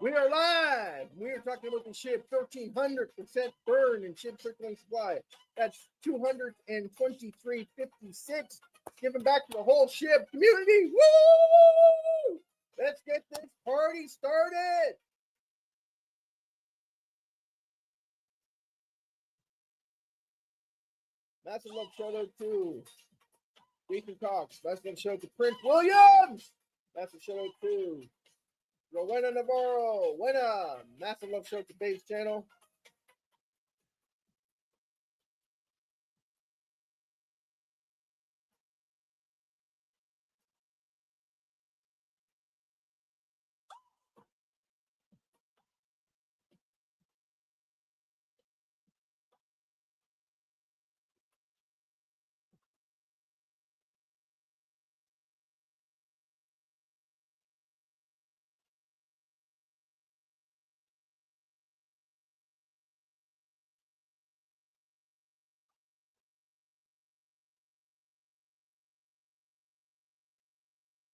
We are live. We are talking about the SHIB 1300% burn in SHIB circulating supply. That's 223.56. Giving back to the whole SHIB community. Woo! Let's get this party started. Massive love shout out to Ethan Cox. Massive love shout out to Prince Williams. Massive shout out to Rowena Navarro. Wena. Massive love shout out to Babe's channel.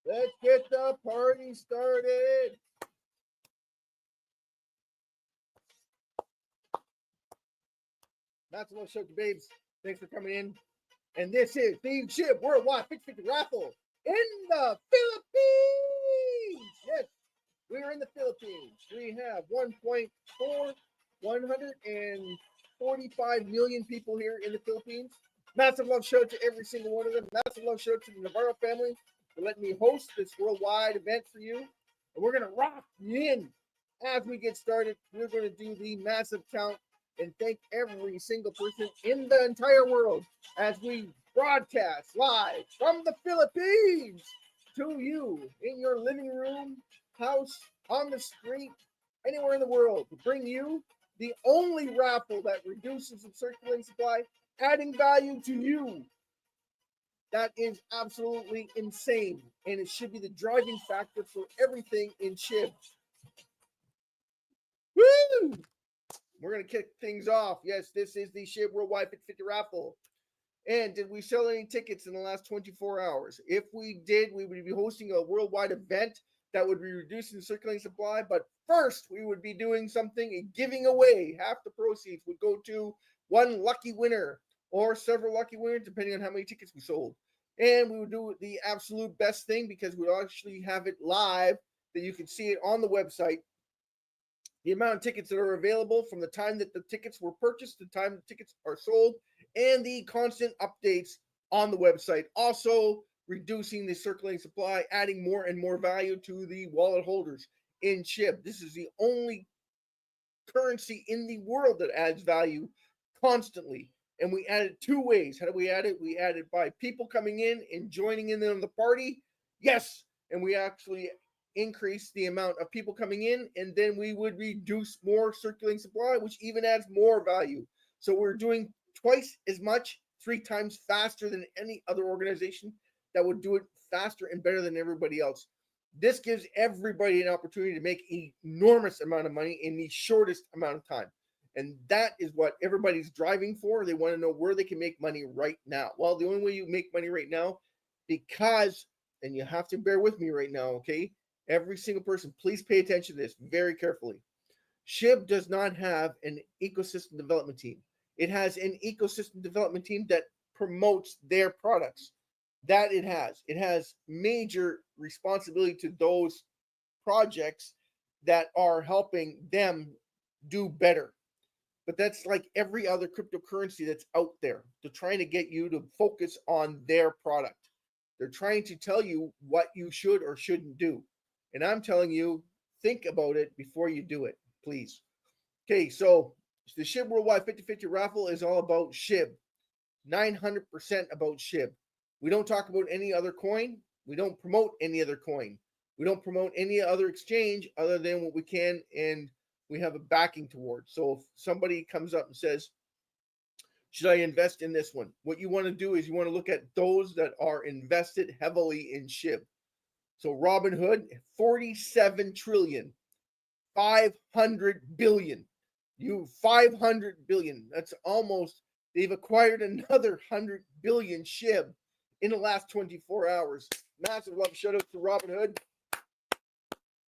Let's get the party started. Massive love shout out to Babes. Thanks for coming in. And this is the SHIB Worldwide 50/50 raffle in the Philippines. Yes, we're in the Philippines. We have 145 million people here in the Philippines. Massive love shout out to every single one of them. Massive love shout out to the Navarro family for letting me host this worldwide event for you. And we're going to rock in as we get started. We're going to do the massive count and thank every single person in the entire world as we broadcast live from the Philippines to you in your living room, house, on the street, anywhere in the world to bring you the only raffle that reduces the circulating supply, adding value to you. That is absolutely insane, and it should be the driving factor for everything in SHIB. Woo! We're going to kick things off. Yes, this is the SHIB Worldwide 50/50 raffle. And did we sell any tickets in the last 24 hours? If we did, we would be hosting a worldwide event that would be reducing the circulating supply. But first, we would be doing something, giving away. Half the proceeds would go to one lucky winner or several lucky winners, depending on how many tickets we sold. And we would do the absolute best thing because we'll actually have it live that you can see it on the website. The amount of tickets that are available from the time that the tickets were purchased to the time the tickets are sold, and the constant updates on the website. Also, reducing the circulating supply, adding more and more value to the wallet holders in SHIB. This is the only currency in the world that adds value constantly. And we add it two ways. How do we add it? We add it by people coming in and joining in on the party. Yes. And we actually increase the amount of people coming in, and then we would reduce more circulating supply, which even adds more value. So we're doing twice as much, 3 times faster than any other organization that would do it faster and better than everybody else. This gives everybody an opportunity to make an enormous amount of money in the shortest amount of time. And that is what everybody's driving for. They want to know where they can make money right now. Well, the only way you make money right now, because, and you have to bear with me right now, okay? Every single person, please pay attention to this very carefully. SHIB does not have an ecosystem development team. It has an ecosystem development team that promotes their products. That it has. It has major responsibility to those projects that are helping them do better. But that's like every other cryptocurrency that's out there. They're trying to get you to focus on their product. They're trying to tell you what you should or shouldn't do. And I'm telling you, think about it before you do it, please. Okay, so the SHIB Worldwide 50/50 raffle is all about SHIB. 900% about SHIB. We don't talk about any other coin. We don't promote any other coin. We don't promote any other exchange other than what we can, and we have a backing towards. So if somebody comes up and says, should I invest in this one? What you want to do is you want to look at those that are invested heavily in SHIB. So Robinhood, 47 trillion, 500 billion. You 500 billion. That's almost, they've acquired another 100 billion SHIB in the last 24 hours. Massive love shout out to Robinhood.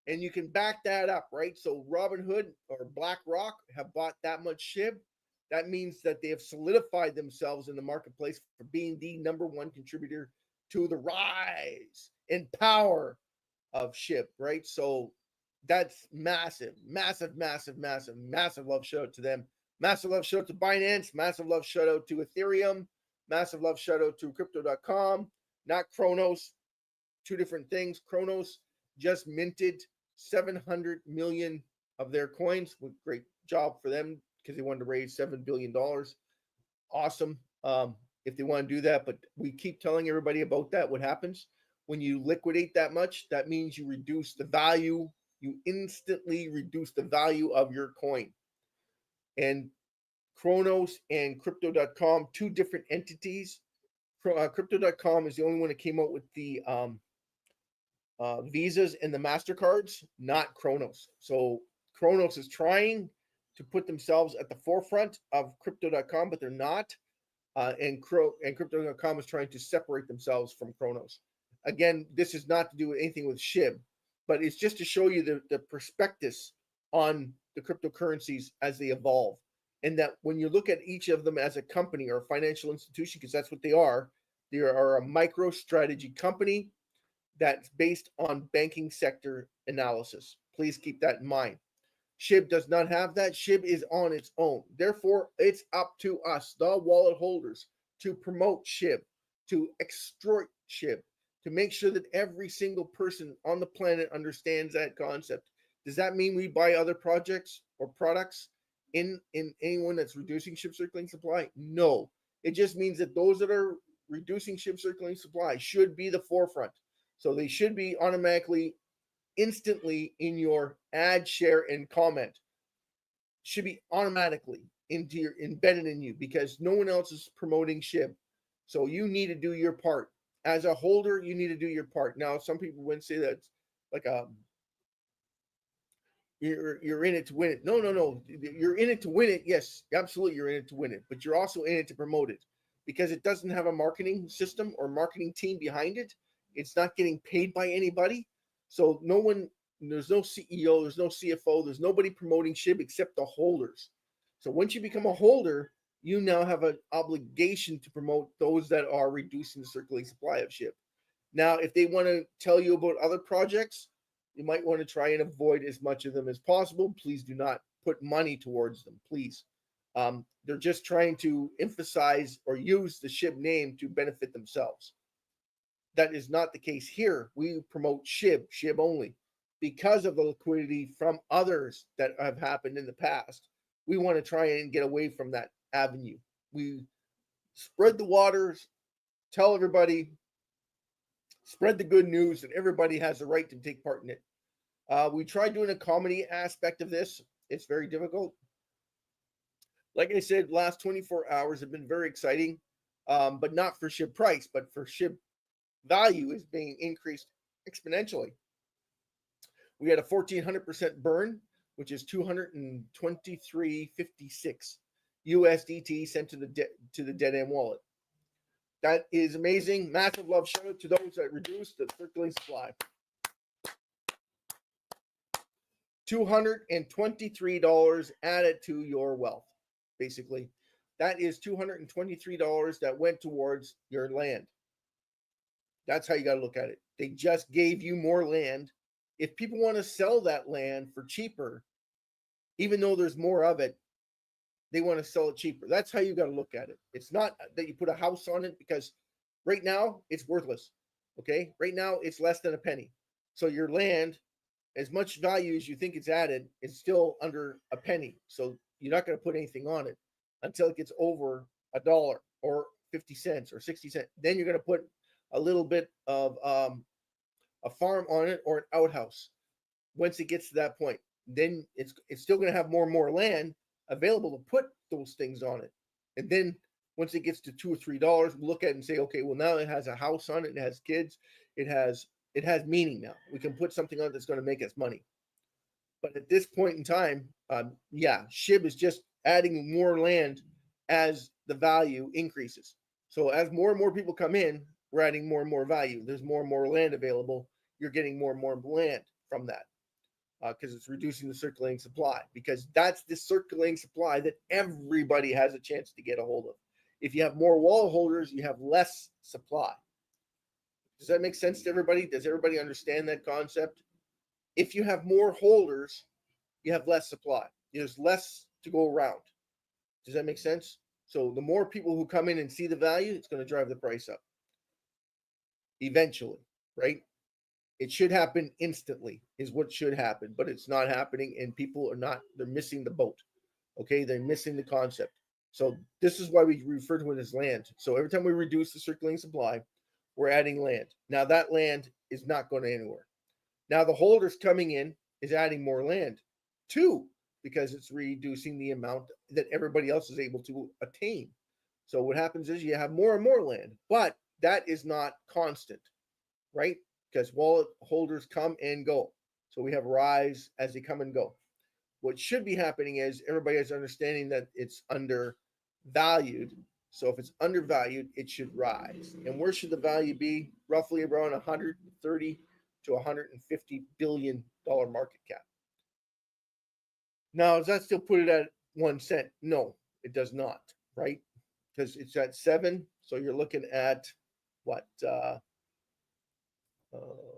And you can back that up, right? So Robinhood or BlackRock have bought that much SHIB. That means that they have solidified themselves in the marketplace for being the number one contributor to the rise and power of SHIB, right? So that's massive, massive, massive, massive, massive love shout out to them. Massive love shout out to Binance. Massive love shout out to Ethereum. Massive love shout out to crypto.com, not Kronos. Two different things. Kronos just minted 700 million of their coins. Great job for them because they wanted to raise $7 billion. Awesome. If they want to do that, but we keep telling everybody about that. What happens when you liquidate that much? That means you reduce the value. You instantly reduce the value of your coin. And Kronos and crypto.com, two different entities. Crypto.com is the only one that came out with the Visas and the MasterCards, not Kronos. So Kronos is trying to put themselves at the forefront of crypto.com, but they're not. And crypto.com is trying to separate themselves from Kronos. Again, this is not to do with anything with SHIB, but it's just to show you the prospectus on the cryptocurrencies as they evolve. And that when you look at each of them as a company or a financial institution, because that's what they are a micro strategy company that's based on banking sector analysis. Please keep that in mind. SHIB does not have that. SHIB is on its own. Therefore, it's up to us, the wallet holders, to promote SHIB, to extort SHIB, to make sure that every single person on the planet understands that concept. Does that mean we buy other projects or products in anyone that's reducing SHIB circulating supply? No. It just means that those that are reducing SHIB circulating supply should be the forefront. So they should be automatically, instantly in your ad, share, and comment. Should be automatically embedded in you because no one else is promoting SHIB. So you need to do your part. As a holder, you need to do your part. Now, some people wouldn't say that's like you're in it to win it. No. You're in it to win it. Yes, absolutely, you're in it to win it. But you're also in it to promote it because it doesn't have a marketing system or marketing team behind it. It's not getting paid by anybody. So there's no CEO, there's no CFO, there's nobody promoting SHIB except the holders. So once you become a holder, you now have an obligation to promote those that are reducing the circulating supply of SHIB. Now, if they want to tell you about other projects, you might want to try and avoid as much of them as possible. Please do not put money towards them, please. They're just trying to emphasize or use the SHIB name to benefit themselves. That is not the case here. We promote SHIB only. Because of the liquidity from others that have happened in the past, we want to try and get away from that avenue. We spread the waters, tell everybody, spread the good news that everybody has the right to take part in it. We tried doing a comedy aspect of this. It's very difficult. Like I said, last 24 hours have been very exciting, but not for SHIB price, but for SHIB value is being increased exponentially. We had a 1,400% burn, which is 223.56 USDT sent to the dead end wallet. That is amazing. Massive love shout out to those that reduced the circulating supply. $223 added to your wealth, basically. That is $223 that went towards your land. That's how you got to look at it. They just gave you more land. If people want to sell that land for cheaper, even though there's more of it, they want to sell it cheaper. That's how you got to look at it. It's not that you put a house on it because right now it's worthless. Okay. Right now it's less than a penny. So your land, as much value as you think it's added, is still under a penny. So you're not going to put anything on it until it gets over $1 or 50 cents or 60 cents. Then you're going to put a little bit of a farm on it or an outhouse. Once it gets to that point, then it's still going to have more and more land available to put those things on it. And then once it gets to $2 or $3, we look at it and say, okay, well, now it has a house on it, it has kids, it has meaning now. We can put something on it that's going to make us money. But at this point in time, SHIB is just adding more land as the value increases. So as more and more people come in, we're adding more and more value. There's more and more land available. You're getting more and more land from that. because it's reducing the circulating supply, because that's the circulating supply that everybody has a chance to get a hold of. If you have more wallet holders, you have less supply. Does that make sense to everybody? Does everybody understand that concept? If you have more holders, you have less supply. There's less to go around. Does that make sense? So the more people who come in and see the value, it's going to drive the price up eventually, right? It should happen instantly is what should happen, but it's not happening, and people are not, they're missing the boat. Okay, they're missing the concept. So this is why we refer to it as land. So every time we reduce the circulating supply, we're adding land. Now that land is not going anywhere. Now the holders coming in is adding more land too, because it's reducing the amount that everybody else is able to attain. So what happens is you have more and more land, but that is not constant, right? Because wallet holders come and go. So we have rise as they come and go. What should be happening is everybody is understanding that it's undervalued. So if it's undervalued, it should rise. And where should the value be? Roughly around 130 to 150 billion dollar market cap. Now, does that still put it at 1 cent? No, it does not, right? Because it's at 7. So you're looking at what?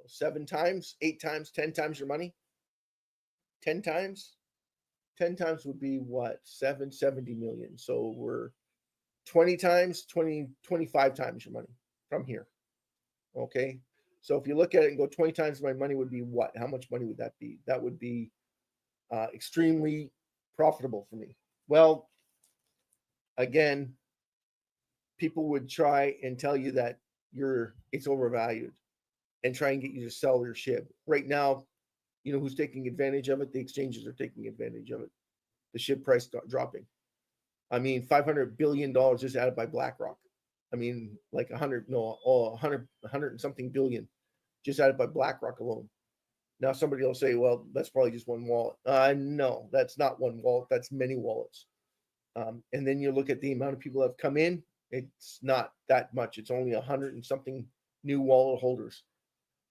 7 times, 8 times, 10 times your money. 10 times would be what? 770 million. So we're 20 times, 25 times your money from here. Okay. So if you look at it and go 20 times my money would be what? How much money would that be? That would be extremely profitable for me. Well, again, people would try and tell you that it's overvalued and try and get you to sell your SHIB. Right now, you know who's taking advantage of it? The exchanges are taking advantage of it. The SHIB price dropping. I mean, $500 billion just added by BlackRock. I mean, like 100 and something billion just added by BlackRock alone. Now somebody will say, well, that's probably just one wallet. No, that's not one wallet. That's many wallets. And then you look at the amount of people that have come in. It's not that much. It's only 100 and something new wallet holders.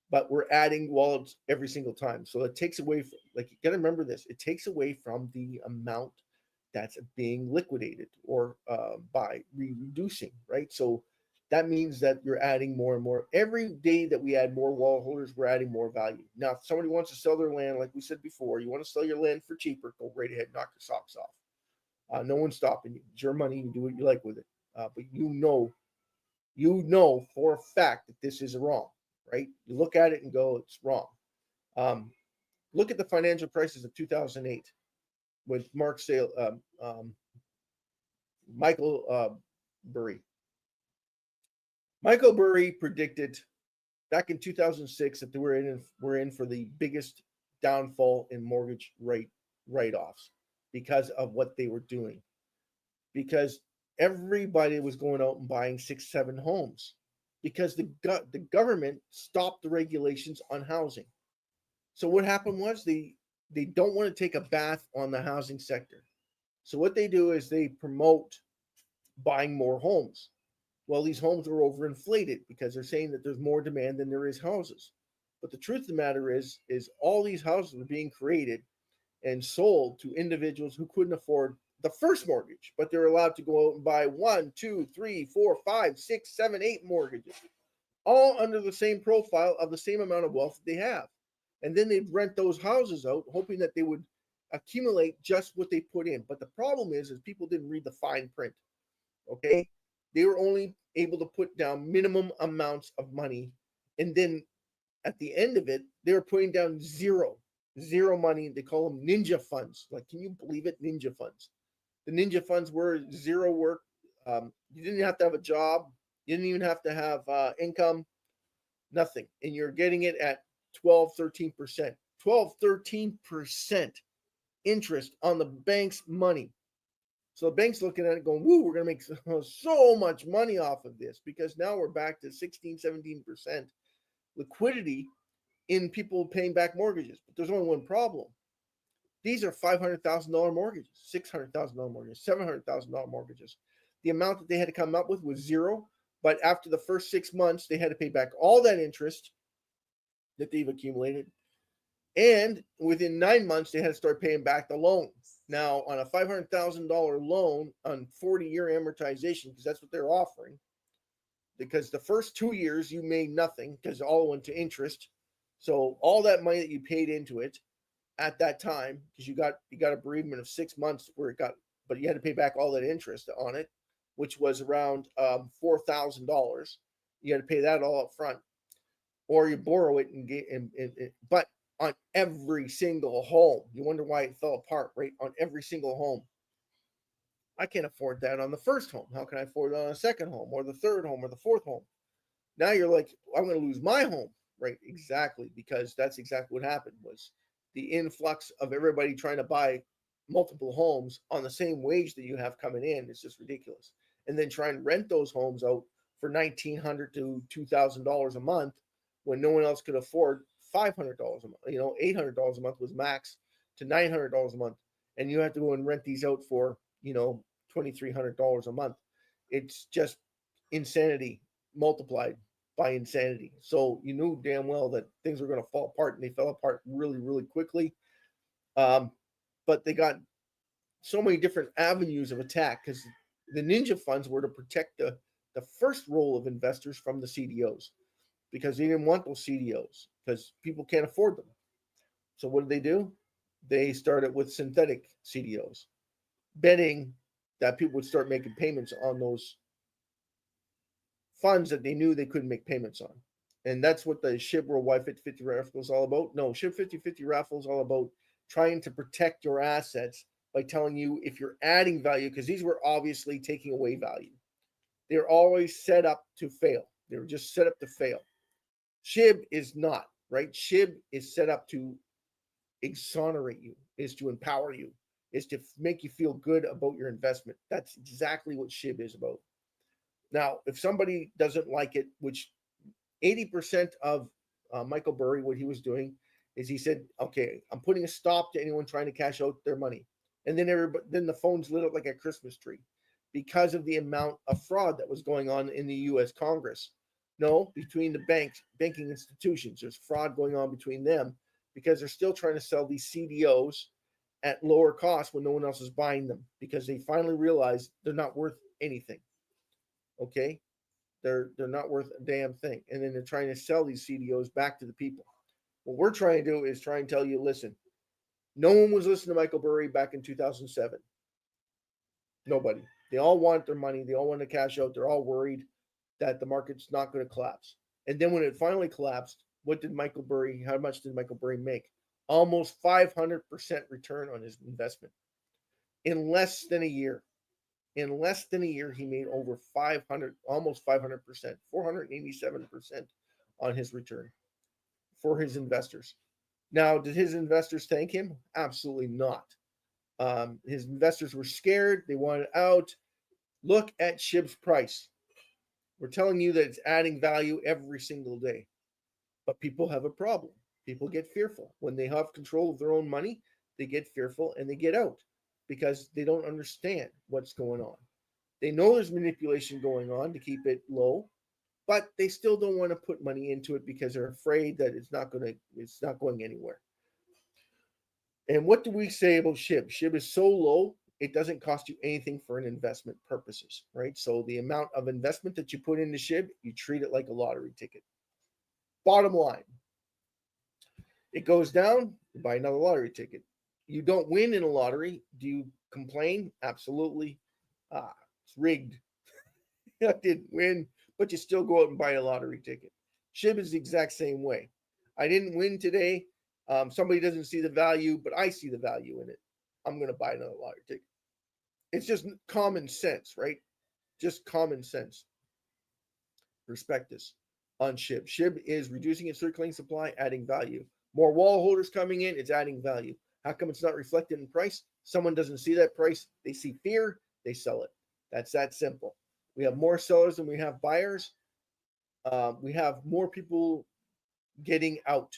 But we're adding wallets every single time. So it takes away from, like, you got to remember this. It takes away from the amount that's being liquidated or by reducing, right? So that means that you're adding more and more. Every day that we add more wallet holders, we're adding more value. Now, if somebody wants to sell their land, like we said before, you want to sell your land for cheaper, go right ahead, knock your socks off. No one's stopping you. It's your money. You do what you like with it. But you know for a fact that this is wrong, right? You look at it and go, it's wrong. Look at the financial crisis of 2008 with Michael Burry. Michael Burry predicted back in 2006 that we're in for the biggest downfall in mortgage write-offs because of what they were doing. Because everybody was going out and buying 6-7 homes because the government stopped the regulations on housing. So what happened was they don't want to take a bath on the housing sector. So what they do is they promote buying more homes. Well, these homes are overinflated because they're saying that there's more demand than there is houses. But the truth of the matter is all these houses were being created and sold to individuals who couldn't afford the first mortgage, but they're allowed to go out and buy 1, 2, 3, 4, 5, 6, 7, 8 mortgages, all under the same profile of the same amount of wealth that they have. And then they'd rent those houses out, hoping that they would accumulate just what they put in. But the problem is people didn't read the fine print. Okay, they were only able to put down minimum amounts of money, and then at the end of it, they were putting down zero money. They call them ninja funds. Like, can you believe it? Ninja funds. The ninja funds were zero work. You didn't have to have a job. You didn't even have to have income. Nothing. And you're getting it at 12, 13%. 12, 13% interest on the bank's money. So the bank's looking at it going, woo, we're going to make so much money off of this, because now we're back to 16, 17% liquidity in people paying back mortgages. But there's only one problem. These are $500,000 mortgages, $600,000 mortgages, $700,000 mortgages. The amount that they had to come up with was zero. But after the first 6 months, they had to pay back all that interest that they've accumulated. And within 9 months, they had to start paying back the loan. Now, on a $500,000 loan on 40-year amortization, because that's what they're offering, because the first 2 years you made nothing because all went to interest. So all that money that you paid into it at that time, because you got a bereavement of 6 months where it got, but you had to pay back all that interest on it, which was around $4,000. You had to pay that all up front, or you borrow it and get. But on every single home, you wonder why it fell apart, right? On every single home. I can't afford that on the first home. How can I afford it on a second home, or the third home, or the fourth home? Now you're like, I'm going to lose my home, right? Exactly, because that's exactly what happened. Was the influx of everybody trying to buy multiple homes on the same wage that you have coming in is just ridiculous. And then try and rent those homes out for $1,900 to $2,000 a month when no one else could afford $500 a month. You know, $800 a month was max to $900 a month, and you have to go and rent these out for, you know, $2,300 a month. It's just insanity multiplied by insanity. So you knew damn well that things were going to fall apart, and they fell apart really, really quickly. But they got so many different avenues of attack because the ninja funds were to protect the first roll of investors from the CDOs, because they didn't want those CDOs because people can't afford them. So what did they do? They started with synthetic CDOs, betting that people would start making payments on those funds that they knew they couldn't make payments on. And that's what the SHIB Worldwide 50/50 raffle is all about. No, SHIB 50/50 raffle is all about trying to protect your assets by telling you if you're adding value, because these were obviously taking away value. They're always set up to fail. They were just set up to fail. SHIB is not, right? SHIB is set up to exonerate you, is to empower you, is to make you feel good about your investment. That's exactly what SHIB is about. Now, if somebody doesn't like it, which 80% of Michael Burry, what he was doing is he said, okay, I'm putting a stop to anyone trying to cash out their money. And then the phones lit up like a Christmas tree because of the amount of fraud that was going on in the U.S. Congress. No, between the banks, banking institutions, there's fraud going on between them because they're still trying to sell these CDOs at lower cost when no one else is buying them, because they finally realized they're not worth anything. Okay, they're not worth a damn thing, and then they're trying to sell these CDOs back to the people. What we're trying to do is try and tell you, listen, no one was listening to Michael Burry back in 2007. Nobody. They all want their money. They all want to cash out. They're all worried that the market's not going to collapse. And then when it finally collapsed, what did Michael Burry? How much did Michael Burry make? Almost 500% return on his investment in less than a year. In less than a year, he made over 500, almost 500%, 487% on his return for his investors. Now, did his investors thank him? Absolutely not. His investors were scared. They wanted out. Look at SHIB's price. We're telling you that it's adding value every single day. But people have a problem. People get fearful. When they have control of their own money, they get fearful and they get out because they don't understand what's going on. They know there's manipulation going on to keep it low, but they still don't want to put money into it because they're afraid that it's not going anywhere. And what do we say about SHIB? SHIB is so low, it doesn't cost you anything for an investment purposes, right? So the amount of investment that you put into SHIB, you treat it like a lottery ticket. Bottom line, it goes down, you buy another lottery ticket. You don't win in a lottery. Do you complain? Absolutely. It's rigged. I didn't win, but you still go out and buy a lottery ticket. SHIB is the exact same way. I didn't win today. Somebody doesn't see the value, but I see the value in it. I'm going to buy another lottery ticket. It's just common sense, right? Just common sense. Respect this on SHIB. SHIB is reducing its circulating supply, adding value. More wall holders coming in, it's adding value. How come it's not reflected in price? Someone doesn't see that price. They see fear, they sell it. That's that simple. We have more sellers than we have buyers. We have more people getting out.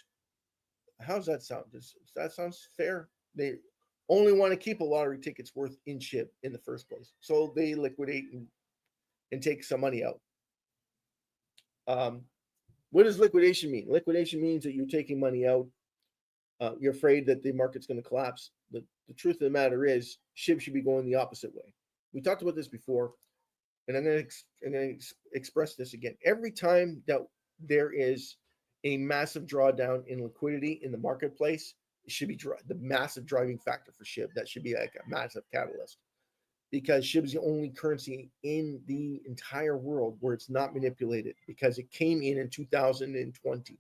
How's that sound? Does that sound fair? They only want to keep a lottery ticket's worth in SHIB in the first place. So they liquidate and take some money out. What does liquidation mean? Liquidation means that you're taking money out You're afraid that the market's going to collapse. The truth of the matter is, SHIB should be going the opposite way. We talked about this before, and I'm going to express this again. Every time that there is a massive drawdown in liquidity in the marketplace, it should be the massive driving factor for SHIB. That should be like a massive catalyst, because SHIB is the only currency in the entire world where it's not manipulated, because it came in 2020.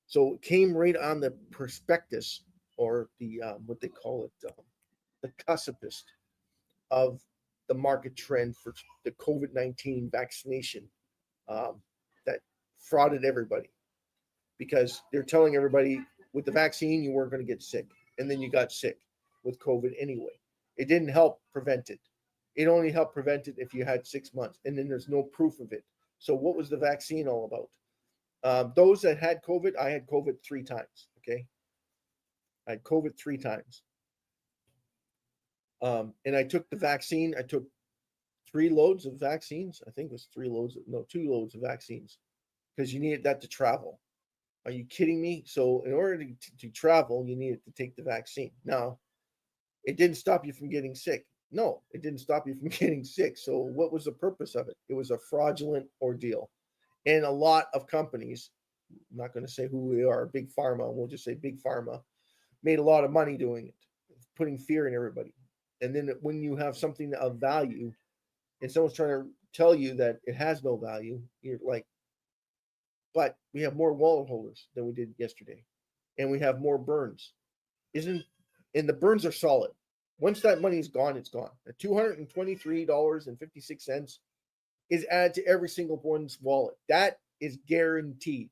So it came right on the prospectus, or the what they call it, the cusipist of the market trend for the COVID-19 vaccination, that frauded everybody, because they're telling everybody with the vaccine you weren't going to get sick, and then you got sick with COVID anyway. It didn't help prevent it. It only helped prevent it if you had 6 months, and then there's no proof of it. So what was the vaccine all about? Those that had COVID, I had COVID 3 times. Okay, I had COVID 3 times, and I took the vaccine. I took 3 loads of vaccines. I think it was 3 loads. No, 2 loads of vaccines, because you needed that to travel. Are you kidding me? So in order to travel, you needed to take the vaccine. Now, it didn't stop you from getting sick. No, it didn't stop you from getting sick. So what was the purpose of it? It was a fraudulent ordeal. And a lot of companies, I'm not going to say who we are, Big Pharma, we'll just say Big Pharma, made a lot of money doing it, putting fear in everybody. And then when you have something of value and someone's trying to tell you that it has no value, you're like, but we have more wallet holders than we did yesterday. And we have more burns. And the burns are solid. Once that money is gone, it's gone. At $223.56 is added to every single one's wallet. That is guaranteed.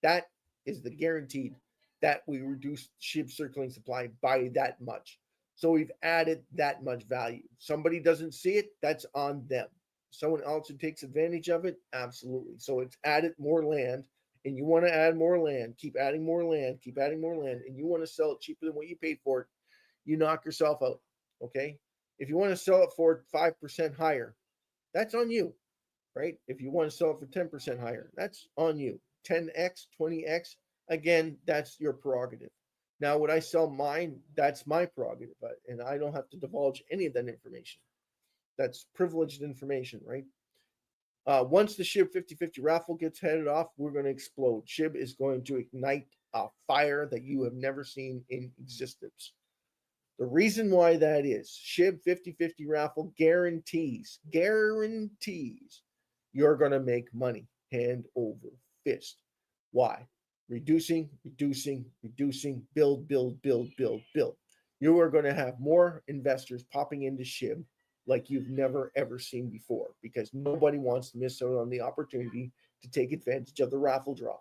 That is the guaranteed that we reduce SHIB circulating supply by that much. So we've added that much value. Somebody doesn't see it, that's on them. Someone else who takes advantage of it, absolutely. So it's added more land, and you want to add more land, keep adding more land, keep adding more land, and you want to sell it cheaper than what you paid for it, you knock yourself out, okay? If you want to sell it for 5% higher, that's on you, right? If you want to sell it for 10% higher, that's on you. 10x, 20x, again, that's your prerogative. Now, would I sell mine? That's my prerogative, and I don't have to divulge any of that information. That's privileged information, right? Once the SHIB 50/50 raffle gets headed off, we're going to explode. SHIB is going to ignite a fire that you have never seen in existence. The reason why that is, SHIB 50/50 raffle guarantees you're going to make money hand over fist. Why? Reducing, build. You are going to have more investors popping into SHIB like you've never ever seen before, because nobody wants to miss out on the opportunity to take advantage of the raffle draw.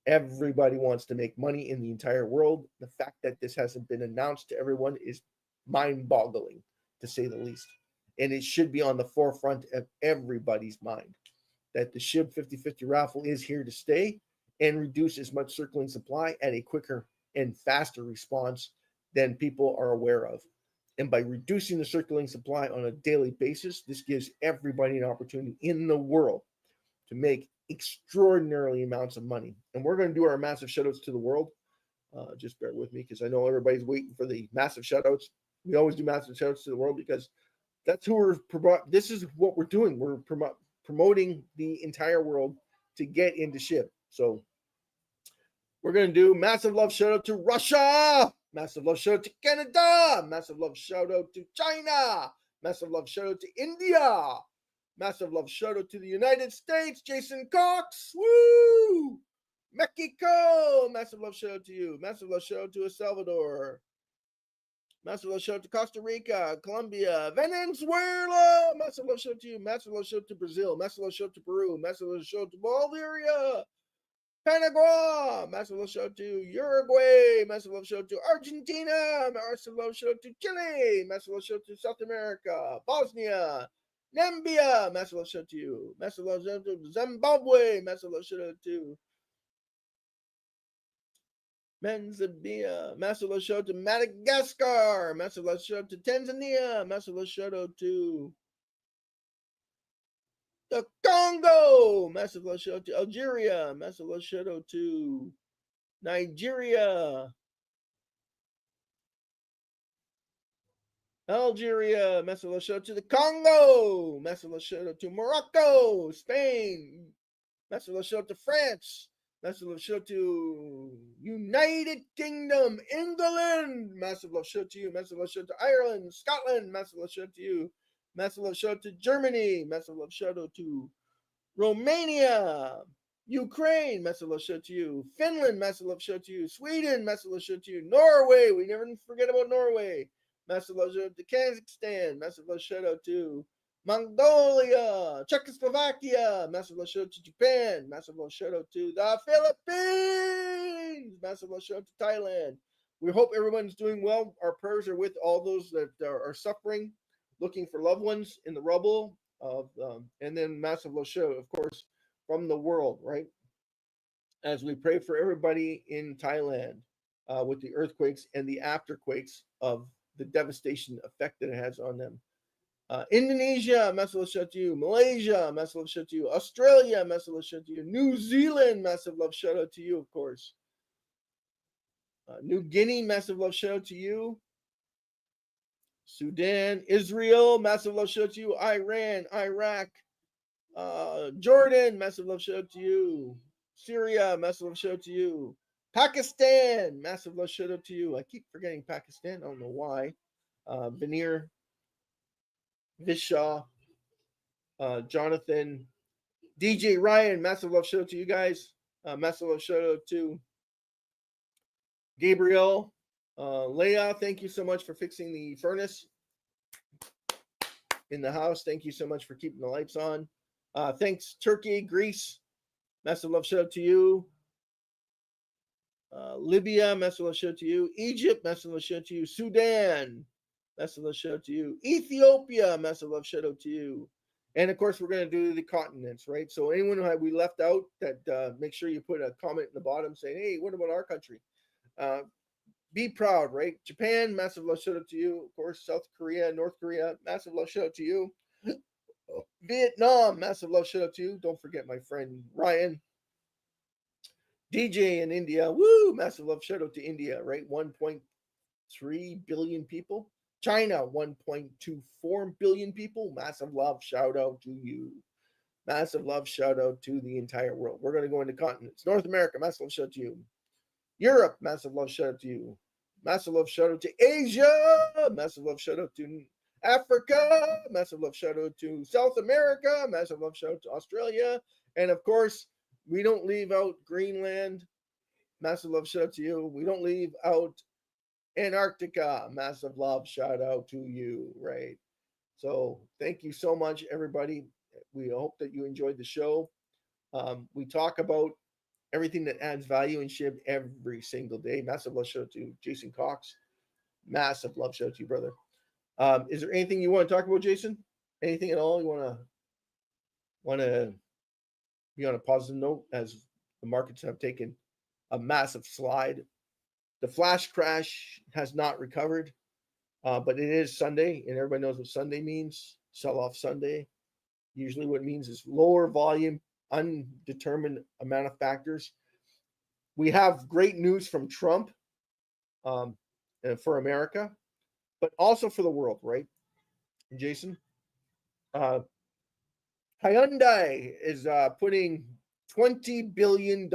Everybody wants to make money in the entire world. The fact that this hasn't been announced to everyone is mind-boggling, to say the least. And it should be on the forefront of everybody's mind that the SHIB 50/50 raffle is here to stay and reduce as much circulating supply at a quicker and faster response than people are aware of. And by reducing the circulating supply on a daily basis, this gives everybody an opportunity in the world to make extraordinarily amounts of money. And we're going to do our massive shoutouts to the world. Just bear with me, because I know everybody's waiting for the massive shoutouts. We always do massive shoutouts to the world, because that's who we're promoting. This is what we're doing. We're promoting the entire world to get into SHIB. So we're going to do massive love shout out to Russia, massive love shout out to Canada, massive love shout out to China, massive love shout out to India, massive love shout out to the United States, Jason Cox, woo! Mexico, massive love shout out to you, massive love shout out to El Salvador, massive love shout out to Costa Rica, Colombia, Venezuela, massive love shout out to you, massive love shout out to Brazil, massive love shout out to Peru, massive love shout out to Bulgaria, Panama, massive love shout out to Uruguay, massive love shout out to Argentina, massive love shout out to Chile, massive love shout out to South America, Bosnia, Namibia, massive love shout out to you, massive love shout out to Zimbabwe, massive love shout out to Menzambia, massive love shout out to Madagascar, massive love shout out to Tanzania, massive love shout out to the Congo, massive love shout out to Algeria, massive love shout out to Nigeria, Algeria, massive shout out to the Congo, massive shout out to Morocco, Spain, massive shout out to France, massive shout out to United Kingdom, England, massive shout out to you, massive shout out to Ireland, Scotland, massive shout out to you, massive shout out to Germany, massive shout out to Romania, Ukraine, massive love shout to you. Finland, massive love shout to you. Sweden, massive love shout to you. Norway, we never forget about Norway. Massive love shout out to Kazakhstan, massive love shout out to Mongolia, Czechoslovakia, massive love shout out to Japan, massive love shout out to the Philippines, massive love shout out to Thailand. We hope everyone's doing well. Our prayers are with all those that are suffering, looking for loved ones in the rubble. And then massive love show, of course, from the world, right? As we pray for everybody in Thailand with the earthquakes and the afterquakes of the devastation effect that it has on them. Indonesia, massive love shout to you. Malaysia, massive love shout to you. Australia, massive love shout to you. New Zealand, massive love shout out to you, of course. New Guinea, massive love shout out to you. Sudan, Israel, massive love shout out to you. Iran, Iraq, Jordan, massive love shout out to you. Syria, massive love shout out to you. Pakistan, massive love shout out to you. I keep forgetting Pakistan. I don't know why. Veneer, Vishaw, Jonathan, DJ Ryan, massive love shout out to you guys. Massive love shout out to Gabriel, Leah. Thank you so much for fixing the furnace in the house. Thank you so much for keeping the lights on. Thanks, Turkey, Greece. Massive love shout out to you. Libya, massive love shout out to you. Egypt, massive love shout out to you. Sudan, massive love shout out to you. Ethiopia, massive love shout out to you. And of course, we're going to do the continents, right? So anyone who we left out, that make sure you put a comment in the bottom saying, hey, what about our country? Be proud, right? Japan, massive love shout out to you. Of course, South Korea, North Korea, massive love shout out to you. Vietnam, massive love shout out to you. Don't forget my friend Ryan. DJ in India, woo, massive love shout out to India, right? 1.3 billion people. China, 1.24 billion people. Massive love shout out to you. Massive love shout out to the entire world. We're going to go into continents. North America, massive love shout out to you. Europe, massive love shout out to you. Massive love shout out to Asia. Massive love shout out to Africa. Massive love shout out to South America. Massive love shout out to Australia. And of course, we don't leave out Greenland. Massive love shout out to you. We don't leave out Antarctica. Massive love shout out to you, right? So thank you so much, everybody. We hope that you enjoyed the show. We talk about everything that adds value in SHIB every single day. Massive love shout out to Jason Cox. Massive love shout out to you, brother. Is there anything you want to talk about, Jason? Anything at all you want to be on a positive note as the markets have taken a massive slide? The flash crash has not recovered, but it is Sunday, and everybody knows what Sunday means. Sell-off Sunday. Usually what it means is lower volume, undetermined amount of factors. We have great news from Trump for America, but also for the world, right? Jason? Hyundai is putting $20 billion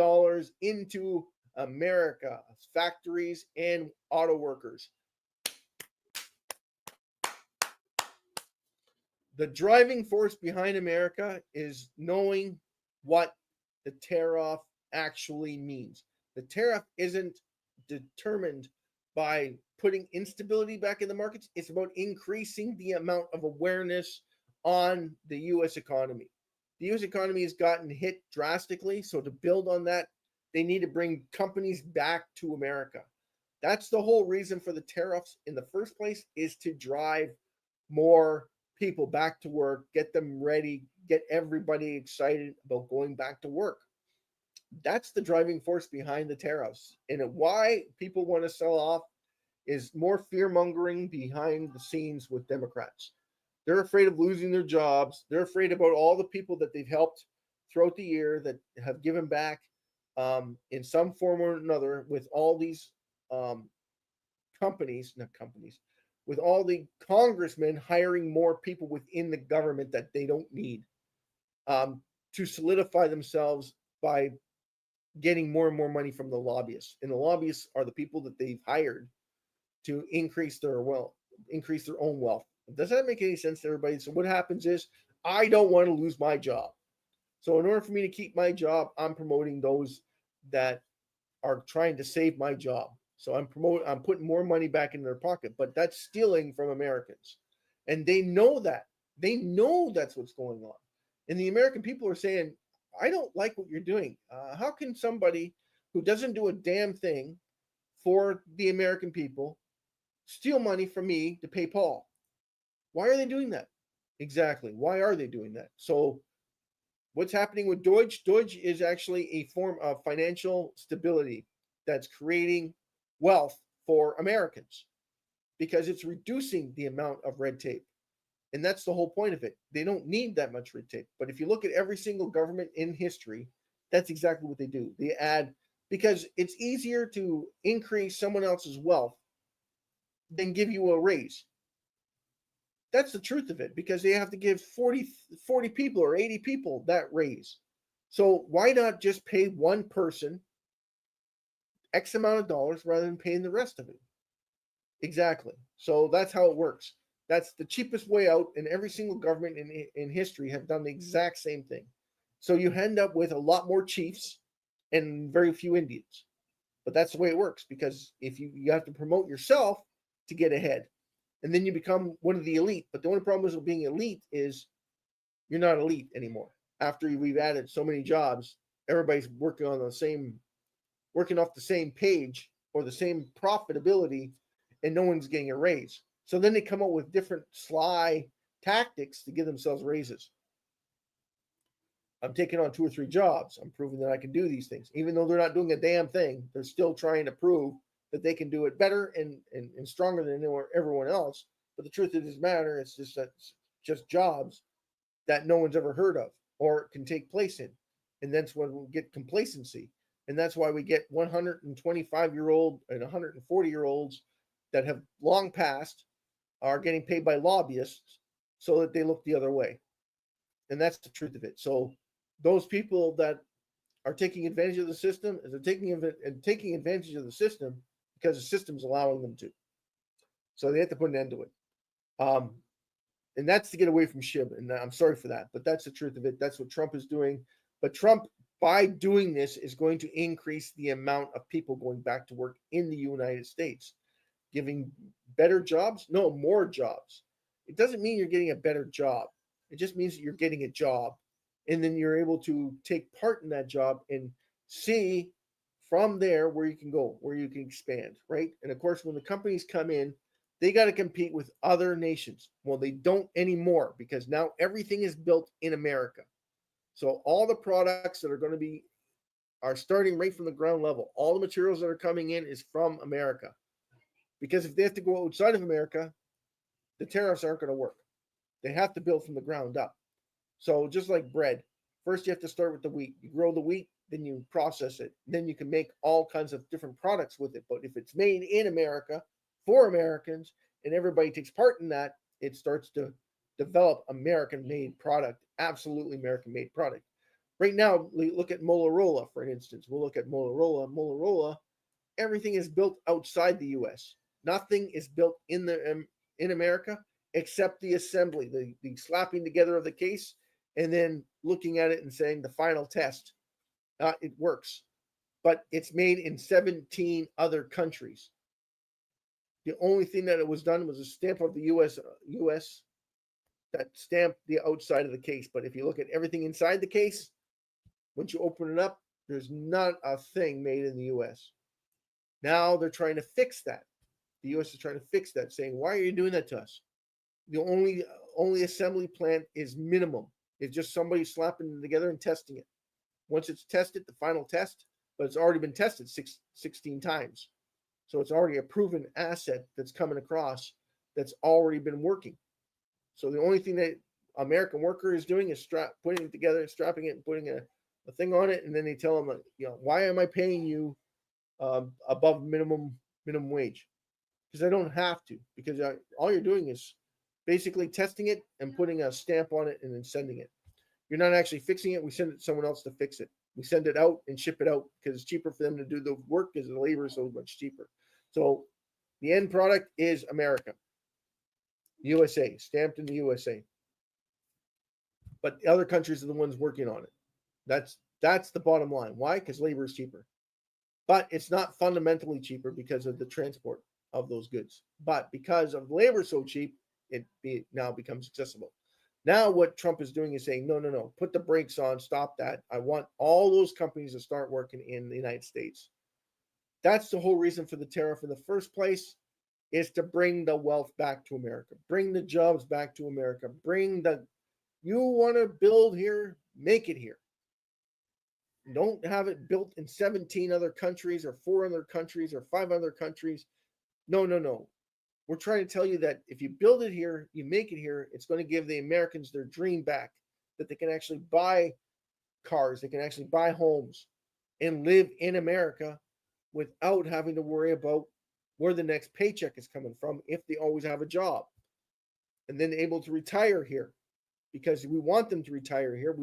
into America, factories and auto workers. The driving force behind America is knowing what the tariff actually means. The tariff isn't determined by putting instability back in the markets. It's about increasing the amount of awareness on the U.S. economy. The U.S. economy has gotten hit drastically, so to build on that, they need to bring companies back to America. That's the whole reason for the tariffs in the first place, is to drive more people back to work, get them ready, get everybody excited about going back to work. That's the driving force behind the tariffs. And why people want to sell off is more fear-mongering behind the scenes with Democrats. They're afraid of losing their jobs. They're afraid about all the people that they've helped throughout the year that have given back. in some form or another with all these um, not companies, with all the congressmen hiring more people within the government that they don't need um, to solidify themselves by getting more and more money from the lobbyists. And the lobbyists are the people that they've hired to increase their wealth, increase their own wealth. Does that make any sense to everybody? So what happens is I don't want to lose my job. So in order for me to keep my job, I'm promoting those that are trying to save my job. So I'm putting more money back in their pocket, but that's stealing from Americans. And they know that. They know that's what's going on. And the American people are saying, I don't like what you're doing. How can somebody who doesn't do a damn thing for the American people steal money from me to pay Paul? Why are they doing that? Exactly. Why are they doing that? So what's happening with Deutsche? Deutsche is actually a form of financial stability that's creating wealth for Americans because it's reducing the amount of red tape. And that's the whole point of it. They don't need that much red tape. But if you look at every single government in history, that's exactly what they do. They add, because it's easier to increase someone else's wealth than give you a raise. That's the truth of it, because they have to give 40 people or 80 people that raise. So why not just pay one person X amount of dollars rather than paying the rest of it? Exactly. So that's how it works. That's the cheapest way out, and every single government in history have done the exact same thing. So you end up with a lot more chiefs and very few Indians. But that's the way it works, because if you have to promote yourself to get ahead, and then you become one of the elite. But the only problem with being elite is you're not elite anymore. After we've added so many jobs, everybody's working off the same page or the same profitability, and no one's getting a raise. So then they come up with different sly tactics to give themselves raises. I'm taking on 2 or 3 jobs. I'm proving that I can do these things. Even though they're not doing a damn thing, they're still trying to prove that they can do it better and stronger than everyone else. But the truth of this matter, it's just jobs that no one's ever heard of or can take place in. And that's when we get complacency. And that's why we get 125-year-old and 140-year-olds that have long passed are getting paid by lobbyists so that they look the other way. And that's the truth of it. So those people that are taking advantage of the system, they're taking advantage of the system because the system's allowing them to. So they have to put an end to it. And that's to get away from SHIB. And I'm sorry for that, but that's the truth of it. That's what Trump is doing. But Trump, by doing this, is going to increase the amount of people going back to work in the United States. Giving better jobs? No, more jobs. It doesn't mean you're getting a better job. It just means that you're getting a job. And then you're able to take part in that job and see from there where you can go, where you can expand, right? And of course, when the companies come in, they got to compete with other nations. Well, they don't anymore, because now everything is built in America. So all the products that are starting right from the ground level. All the materials that are coming in is from America. Because if they have to go outside of America, the tariffs aren't going to work. They have to build from the ground up. So just like bread, first you have to start with the wheat. You grow the wheat, then you process it. Then you can make all kinds of different products with it. But if it's made in America for Americans and everybody takes part in that, it starts to develop American-made product, absolutely American-made product. Right now, look at Motorola, for instance. We'll look at Motorola. Motorola, everything is built outside the U.S. Nothing is built in America except the assembly, the slapping together of the case, and then looking at it and saying the final test. It works. But it's made in 17 other countries. The only thing that it was done was a stamp of the U.S. that stamped the outside of the case. But if you look at everything inside the case, once you open it up, there's not a thing made in the U.S. Now they're trying to fix that. The U.S. is trying to fix that, saying, why are you doing that to us? The only assembly plant is minimum. It's just somebody slapping it together and testing it. Once it's tested, the final test, but it's already been tested 16 times. So it's already a proven asset that's coming across that's already been working. So the only thing that American worker is doing is putting it together, strapping it, and putting a thing on it, and then they tell them, why am I paying you above minimum wage? Because I don't have to. Because all you're doing is basically testing it and putting a stamp on it and then sending it. You're not actually fixing it. We send it to someone else to fix it. We send it out and ship it out because it's cheaper for them to do the work because the labor is so much cheaper. So the end product is America, USA, stamped in the USA. But the other countries are the ones working on it. That's the bottom line. Why? Because labor is cheaper. But it's not fundamentally cheaper because of the transport of those goods. But because of labor so cheap, it now becomes accessible. Now what Trump is doing is saying, no, put the brakes on, stop that. I want all those companies to start working in the United States. That's the whole reason for the tariff in the first place, is to bring the wealth back to America, bring the jobs back to America, you want to build here, make it here. Don't have it built in 17 other countries or 4 other countries or 5 other countries. No. We're trying to tell you that if you build it here, you make it here, it's going to give the Americans their dream back, that they can actually buy cars, they can actually buy homes and live in America without having to worry about where the next paycheck is coming from if they always have a job. And then able to retire here, because we want them to retire here.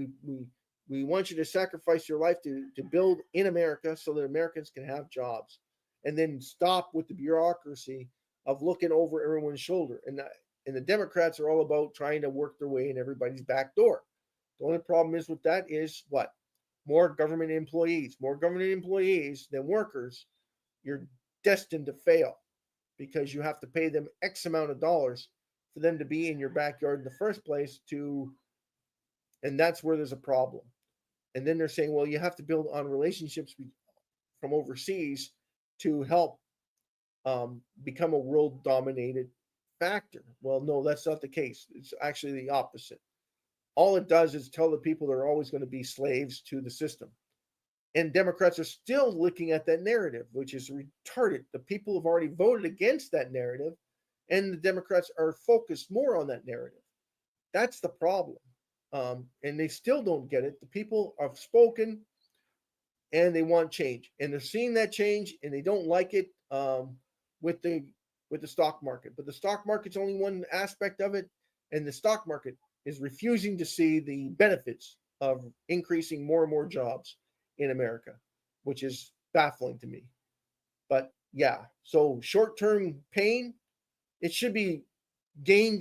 We want you to sacrifice your life to build in America so that Americans can have jobs, and then stop with the bureaucracy of looking over everyone's shoulder. And the Democrats are all about trying to work their way in everybody's back door. The only problem is with that is what? More government employees. More government employees than workers. You're destined to fail because you have to pay them X amount of dollars for them to be in your backyard in the first place and that's where there's a problem. And then they're saying, well, you have to build on relationships from overseas to help become a world dominated factor. Well, no, that's not the case. It's actually the opposite. All it does is tell the people they're always going to be slaves to the system. And Democrats are still looking at that narrative, which is retarded. The people have already voted against that narrative, and the Democrats are focused more on that narrative. That's the problem. And they still don't get it. The people have spoken, and they want change, and they're seeing that change, and they don't like it with the stock market. But the stock market's only one aspect of it, and the stock market is refusing to see the benefits of increasing more and more jobs in America, which is baffling to me. But yeah, so short-term pain, it should be gain.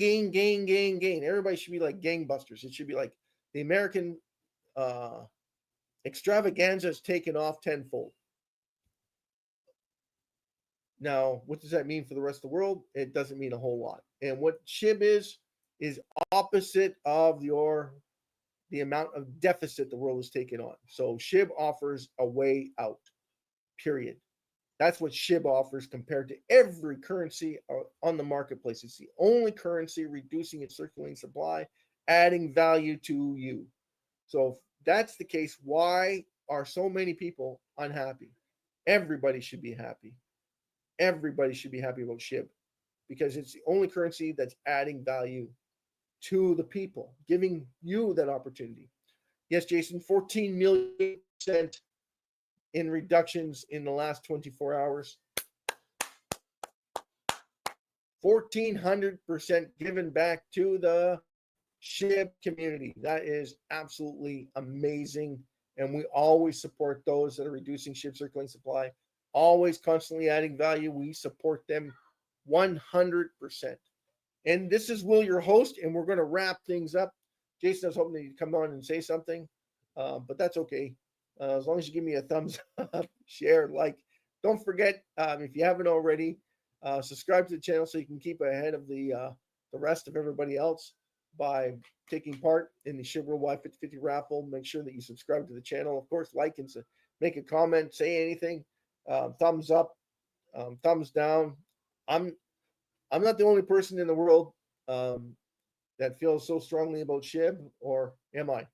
Everybody should be like gangbusters. It should be like the American extravaganza is taken off tenfold. Now, what does that mean for the rest of the world? It doesn't mean a whole lot. And what SHIB is opposite of the amount of deficit the world is taking on. So SHIB offers a way out, period. That's what SHIB offers compared to every currency on the marketplace. It's the only currency reducing its circulating supply, adding value to you. So if that's the case, why are so many people unhappy? Everybody should be happy. Everybody should be happy about SHIB because it's the only currency that's adding value to the people, giving you that opportunity. Yes, Jason, 14 million% in reductions in the last 24 hours. 1,400% given back to the SHIB community. That is absolutely amazing. And we always support those that are reducing SHIB circulating supply, always constantly adding value. We support them 100%. And this is Will, your host, and we're going to wrap things up. Jason, I was hoping that you'd come on and say something, but that's okay. As long as you give me a thumbs up, share, like. Don't forget, if you haven't already, subscribe to the channel so you can keep ahead of the rest of everybody else by taking part in the SHIB Worldwide 50/50 raffle. Make sure that you subscribe to the channel. Of course, like and make a comment, say anything. Thumbs up, thumbs down. I'm not the only person in the world that feels so strongly about SHIB, or am I?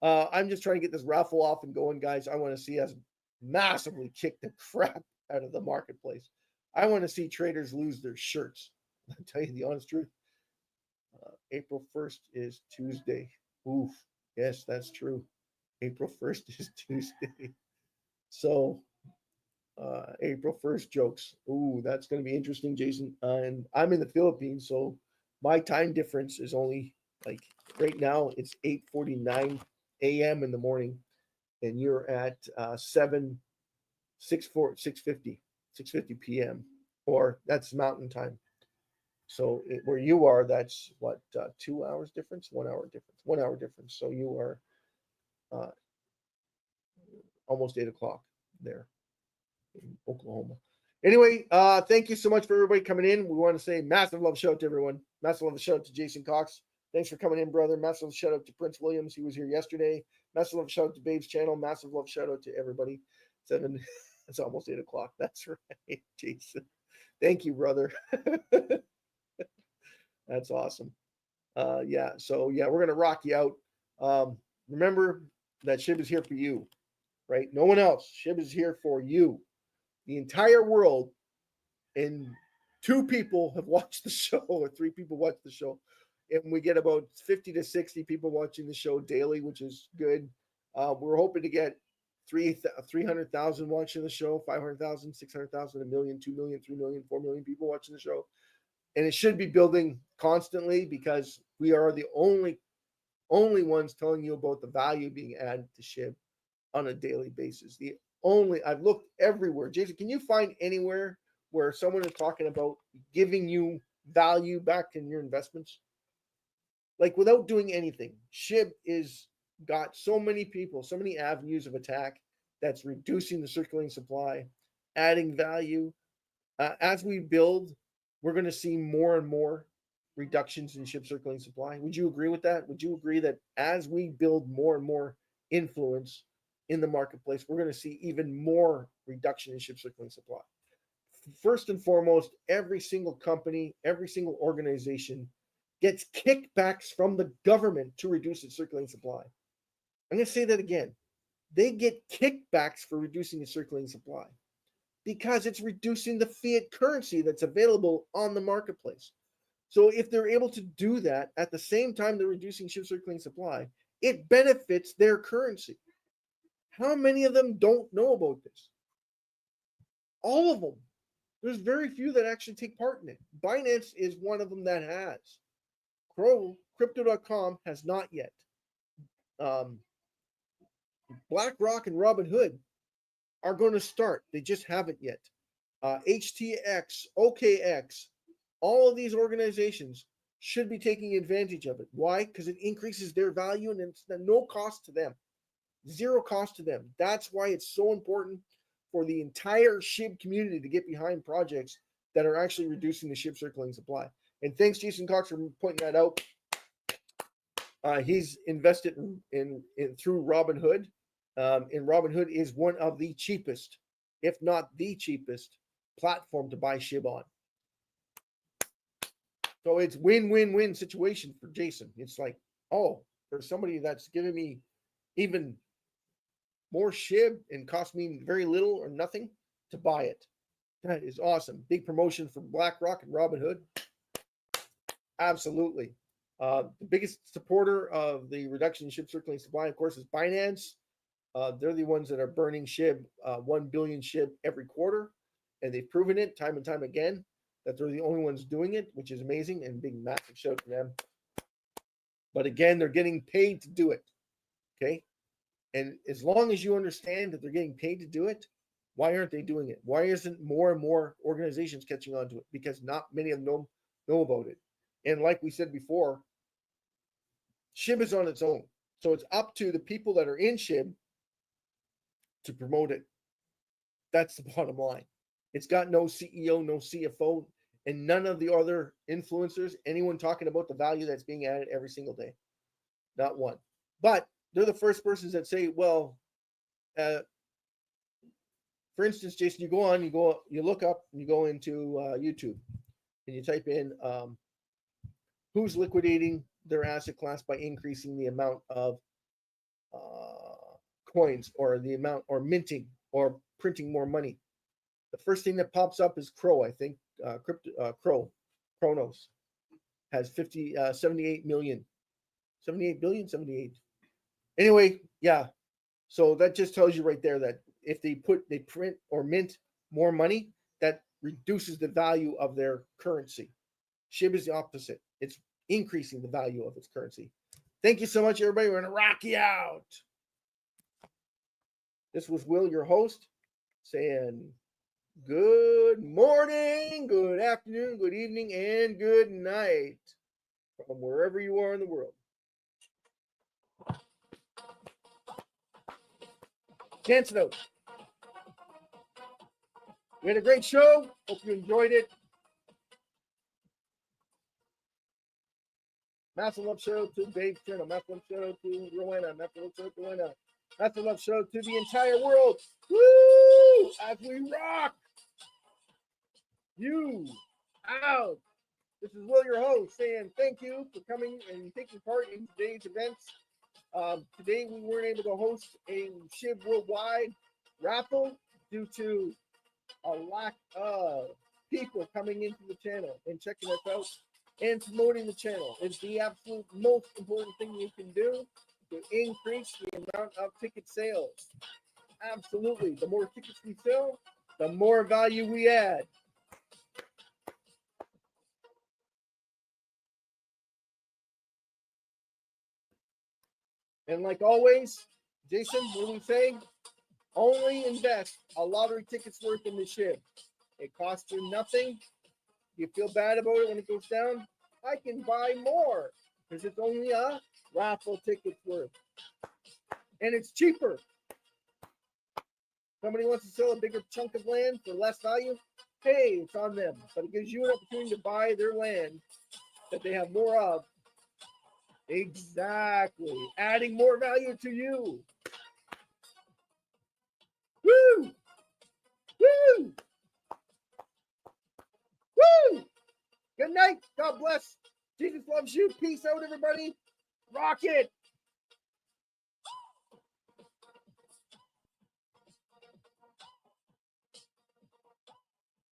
I'm just trying to get this raffle off and going, guys. I want to see us massively kick the crap out of the marketplace. I want to see traders lose their shirts. I'll tell you the honest truth. April 1st is Tuesday. Oof. Yes, that's true. April 1st is Tuesday. So April 1st jokes. Ooh, that's going to be interesting, Jason. And I'm in the Philippines, so my time difference is only like right now it's 8:49 a.m. in the morning, and you're at 6:50 p.m. or that's Mountain Time. So where you are, that's what 2 hours difference, 1 hour difference, 1 hour difference. So you are uh, almost 8 o'clock there in Oklahoma. Anyway, thank you so much for everybody coming in. We want to say massive love shout out to everyone. Massive love shout out to Jason Cox. Thanks for coming in, brother. Massive shout out to Prince Williams. He was here yesterday. Massive love shout out to Babe's channel. Massive love shout out to everybody. It's almost 8 o'clock. That's right, Jason. Thank you, brother. That's awesome. Yeah. So yeah, we're gonna rock you out. Remember that SHIB is here for you, right? No one else. SHIB is here for you. The entire world, and 2 people have watched the show, or 3 people watch the show, and we get about 50 to 60 people watching the show daily, which is good. We're hoping to get 300,000 watching the show, 500,000, 600,000, a million, 2 million, 3 million, 4 million people watching the show, and it should be building constantly because we are the only ones telling you about the value being added to SHIB on a daily basis. I've looked everywhere. Jason, can you find anywhere where someone is talking about giving you value back in your investments? Like without doing anything. SHIB is got so many people, so many avenues of attack that's reducing the circulating supply, adding value. As we build, we're going to see more and more reductions in SHIB circulating supply. Would you agree with that? Would you agree that as we build more and more influence in the marketplace, we're going to see even more reduction in SHIB circulating supply? First and foremost, every single company, every single organization gets kickbacks from the government to reduce its circulating supply. I'm going to say that again. They get kickbacks for reducing the circulating supply because it's reducing the fiat currency that's available on the marketplace. So if they're able to do that at the same time they're reducing SHIB circulating supply, it benefits their currency. How many of them don't know about this? All of them. There's very few that actually take part in it. Binance is one of them that has. Crypto.com has not yet. BlackRock and Robinhood are going to start. They just haven't yet. HTX, OKX, all of these organizations should be taking advantage of it. Why? Because it increases their value and it's no cost to them. Zero cost to them. That's why it's so important for the entire SHIB community to get behind projects that are actually reducing the SHIB circulating supply. And thanks, Jason Cox, for pointing that out. He's invested in through Robinhood, and Robinhood is one of the cheapest, if not the cheapest, platform to buy SHIB on. So it's win-win-win situation for Jason. It's like, oh, there's somebody that's giving me even more SHIB and cost me very little or nothing to buy it. That is awesome. Big promotion for BlackRock and Robinhood. Absolutely. The biggest supporter of the reduction in SHIB circulating supply, of course, is Binance. They're the ones that are burning SHIB, 1 billion SHIB every quarter. And they've proven it time and time again that they're the only ones doing it, which is amazing, and big, massive shout to them. But again, they're getting paid to do it. Okay? And as long as you understand that they're getting paid to do it, why aren't they doing it? Why isn't more and more organizations catching on to it? Because not many of them know about it. And like we said before, SHIB is on its own. So it's up to the people that are in SHIB to promote it. That's the bottom line. It's got no CEO, no CFO, and none of the other influencers, anyone talking about the value that's being added every single day. Not one. But they're the first persons that say, well, for instance, Jason, you look up, and you go into YouTube, and you type in who's liquidating their asset class by increasing the amount of coins, or the amount, or minting, or printing more money. The first thing that pops up is Crow, I think. Kronos has 78 million. 78 billion? 78. Anyway, yeah. So that just tells you right there that if they print or mint more money, that reduces the value of their currency. SHIB is the opposite. It's increasing the value of its currency. Thank you so much, everybody. We're going to rock you out. This was Will, your host, saying good morning, good afternoon, good evening, and good night from wherever you are in the world. Dance note. We had a great show. Hope you enjoyed it. Massive love show to Dave's channel. Massive love show to Rowena. Massive love show to Rowena. Massive love show to the entire world. Woo! As we rock you out. This is Will, your host, saying thank you for coming and taking part in today's events. Today we weren't able to host a SHIB Worldwide raffle due to a lack of people coming into the channel and checking us out and promoting the channel. It's the absolute most important thing you can do to increase the amount of ticket sales. Absolutely. The more tickets we sell, the more value we add. And like always, Jason, what do we say? Only invest a lottery ticket's worth in the SHIB. It costs you nothing. You feel bad about it when it goes down? I can buy more because it's only a raffle ticket's worth. And it's cheaper. Somebody wants to sell a bigger chunk of land for less value? Hey, it's on them. But it gives you an opportunity to buy their land that they have more of. Exactly. Adding more value to you. Woo! Woo! Woo! Good night. God bless. Jesus loves you. Peace out, everybody. Rock it.